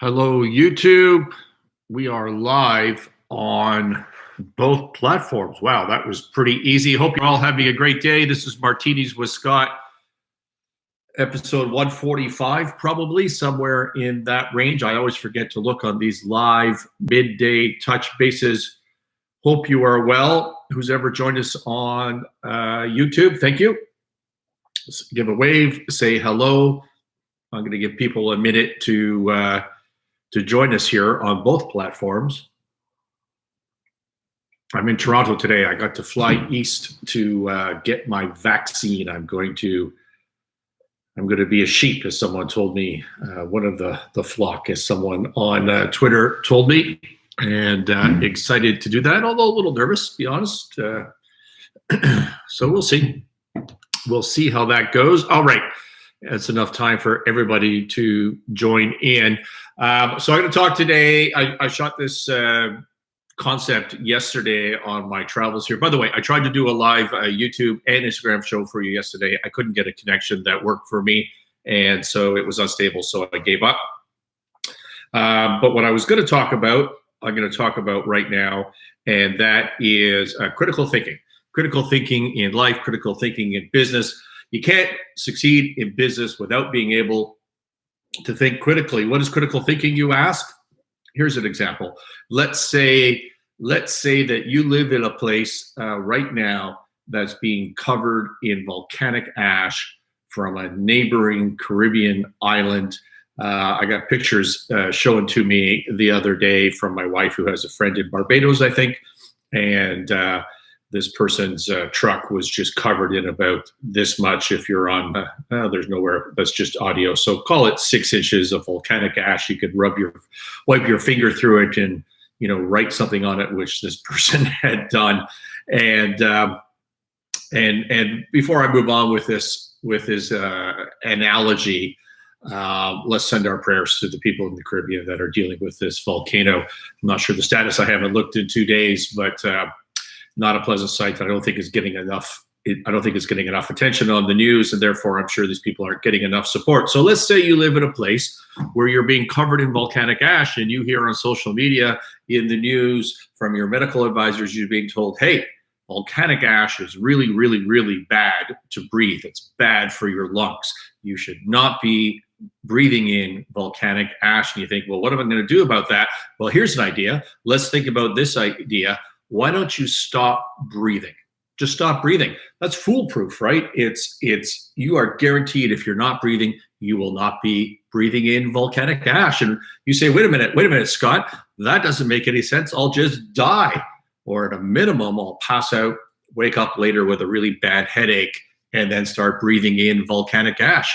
Hello, YouTube. We are live on both platforms. Wow, that was pretty easy. Hope you're all having a great day. This is Martinis with Scott, episode 145, probably somewhere in that range. I always forget to look on these live midday touch bases. Hope you are well. Who's ever joined us on YouTube, thank you. Just give a wave, say hello. I'm going to give people a minute to join us here on both platforms. I'm in Toronto today. I got to fly east to get my vaccine. I'm going to be a sheep, as someone told me. One of the flock, as someone on Twitter told me, and excited to do that. Although a little nervous, to be honest. So we'll see. We'll see how that goes. All right. That's enough time for everybody to join in. So I'm going to talk today. I shot this concept yesterday on my travels here. By the way, I tried to do a live YouTube and Instagram show for you yesterday. I couldn't get a connection that worked for me, and so it was unstable, so I gave up. But what I was going to talk about, I'm going to talk about right now, and that is critical thinking. Critical thinking in life, critical thinking in business. You can't succeed in business without being able to think critically. What is critical thinking, you ask? Here's an example. Let's say that you live in a place right now that's being covered in volcanic ash from a neighboring Caribbean island. I got pictures shown to me the other day from my wife, who has a friend in Barbados, I think, and this person's truck was just covered in about this much. If you're on, there's nowhere, that's just audio. So call it 6 inches of volcanic ash. You could wipe your finger through it and, write something on it, which this person had done. And before I move on with his analogy, let's send our prayers to the people in the Caribbean that are dealing with this volcano. I'm not sure the status. I haven't looked in 2 days, but not a pleasant sight. I don't think it's getting enough. I don't think it's getting enough attention on the news, and therefore I'm sure these people aren't getting enough support. So let's say you live in a place where you're being covered in volcanic ash, and you hear on social media, in the news, from your medical advisors, you're being told, hey, volcanic ash is really, really, really bad to breathe. It's bad for your lungs. You should not be breathing in volcanic ash. And you think, well, what am I going to do about that? Well, here's an idea. Let's think about this idea. Why don't you stop breathing? Just stop breathing. That's foolproof, right? You are guaranteed, if you're not breathing, you will not be breathing in volcanic ash. And you say, wait a minute, Scott, that doesn't make any sense. I'll just die. Or at a minimum, I'll pass out, wake up later with a really bad headache, and then start breathing in volcanic ash.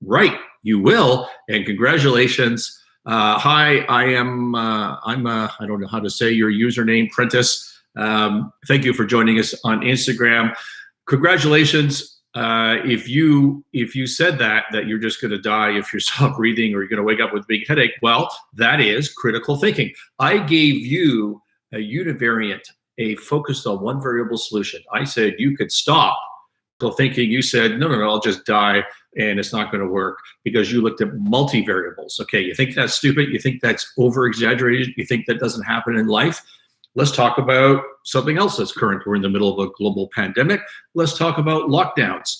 Right, you will, and congratulations. Hi, I'm I don't know how to say your username, Prentice. Thank you for joining us on Instagram. Congratulations. If you said that you're just going to die if you stop breathing, or you're going to wake up with a big headache, well, that is critical thinking. I gave you a univariate, a focused on one variable solution. I said you could stop critical thinking. You said, no, I'll just die, and it's not going to work, because you looked at multivariables. Okay, you think that's stupid? You think that's over-exaggerated? You think that doesn't happen in life? Let's talk about something else that's current. We're in the middle of a global pandemic. Let's talk about lockdowns.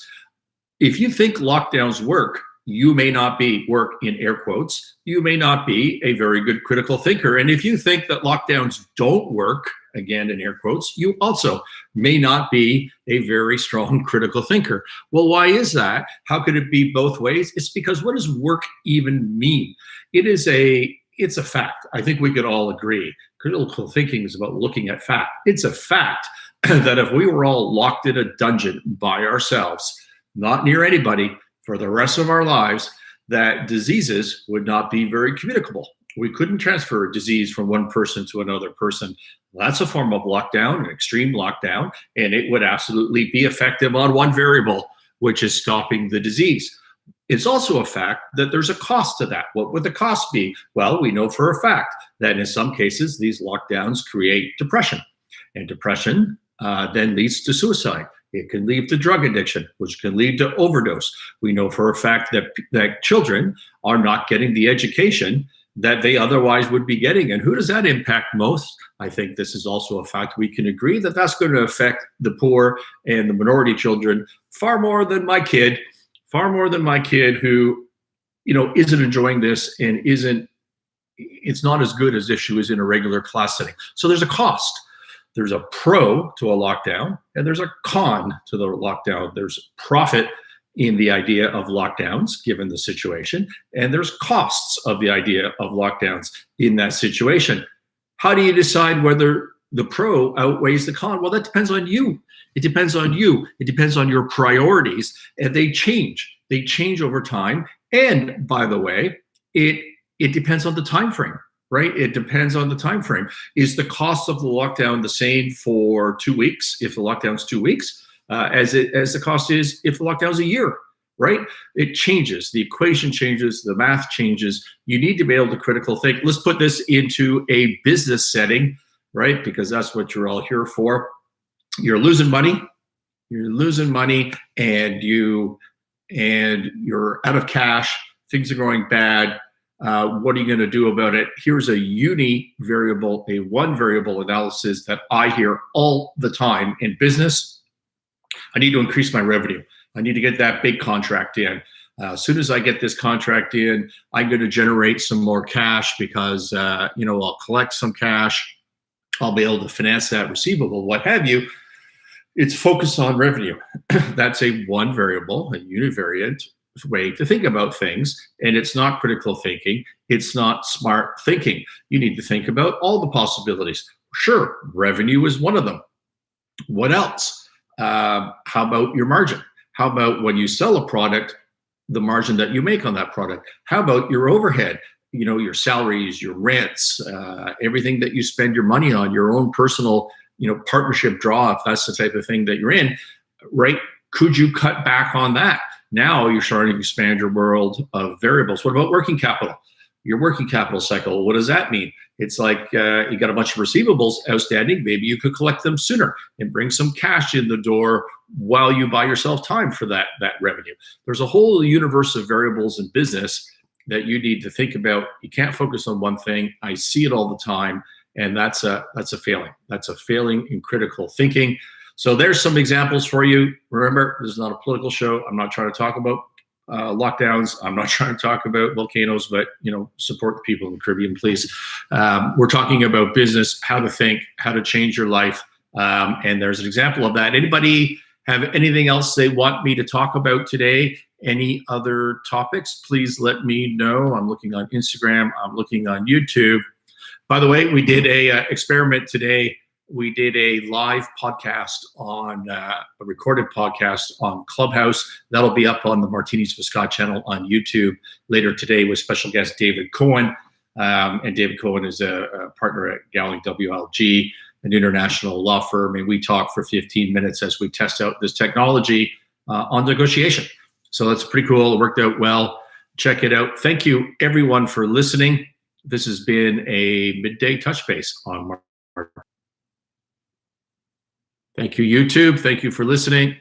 If you think lockdowns work, you may not be, work in air quotes, you may not be a very good critical thinker. And if you think that lockdowns don't work, again in air quotes, you also may not be a very strong critical thinker. Well, why is that? How could it be both ways? It's because, what does work even mean? It's a fact. I think we could all agree. Critical thinking is about looking at fact. It's a fact that if we were all locked in a dungeon by ourselves, not near anybody, for the rest of our lives, that diseases would not be very communicable. We couldn't transfer a disease from one person to another person. That's a form of lockdown, an extreme lockdown, and it would absolutely be effective on one variable, which is stopping the disease. It's also a fact that there's a cost to that. What would the cost be? Well, we know for a fact that in some cases, these lockdowns create depression, and depression then leads to suicide. It can lead to drug addiction, which can lead to overdose. We know for a fact that children are not getting the education that they otherwise would be getting. And who does that impact most? I think this is also a fact we can agree that that's going to affect the poor and the minority children far more than my kid who, isn't enjoying this and it's not as good as if she was in a regular class setting. So there's a cost. There's a pro to a lockdown and there's a con to the lockdown. There's profit in the idea of lockdowns, given the situation, and there's costs of the idea of lockdowns in that situation. How do you decide whether the pro outweighs the con? Well, that depends on you. It depends on you. It depends on your priorities, and they change. They change over time. And by the way, it depends on the time frame, right? It depends on the time frame. Is the cost of the lockdown the same for 2 weeks, if the lockdown's 2 weeks? As the cost is if the lockdown's a year, right? It changes. The equation changes. The math changes. You need to be able to critical think. Let's put this into a business setting, right? Because that's what you're all here for. You're losing money. You're losing money, and you're out of cash. Things are going bad. What are you going to do about it? Here's a one variable analysis that I hear all the time in business. I need to increase my revenue. I need to get that big contract in. As soon as I get this contract in, I'm going to generate some more cash because, I'll collect some cash. I'll be able to finance that receivable, what have you. It's focused on revenue. That's a one variable, a univariate way to think about things. And it's not critical thinking. It's not smart thinking. You need to think about all the possibilities. Sure, revenue is one of them. What else? How about your margin? How about when you sell a product, the margin that you make on that product? How about your overhead? Your salaries, your rents, everything that you spend your money on, your own personal, partnership draw, if that's the type of thing that you're in, right? Could you cut back on that? Now you're starting to expand your world of variables. What about working capital? Your working capital cycle, what does that mean? It's like you got a bunch of receivables outstanding. Maybe you could collect them sooner and bring some cash in the door while you buy yourself time for that revenue. There's a whole universe of variables in business that you need to think about. You can't focus on one thing. I see it all the time, and that's a failing. That's a failing in critical thinking. So there's some examples for you. Remember, this is not a political show. I'm not trying to talk about lockdowns. I'm not trying to talk about volcanoes, but support the people in the Caribbean, please. We're talking about business, how to think, how to change your life, and there's an example of that. Anybody have anything else they want me to talk about today? Any other topics? Please let me know. I'm looking on Instagram. I'm looking on YouTube. By the way, we did a experiment today. We did a live podcast on a recorded podcast on Clubhouse. That'll be up on the Martinis for Scott channel on YouTube later today with special guest David Cohen. And David Cohen is a partner at Gowling WLG, an international law firm. And we talk for 15 minutes as we test out this technology on negotiation. So that's pretty cool. It worked out well. Check it out. Thank you, everyone, for listening. This has been a midday touch base on Mark. Thank you, YouTube. Thank you for listening.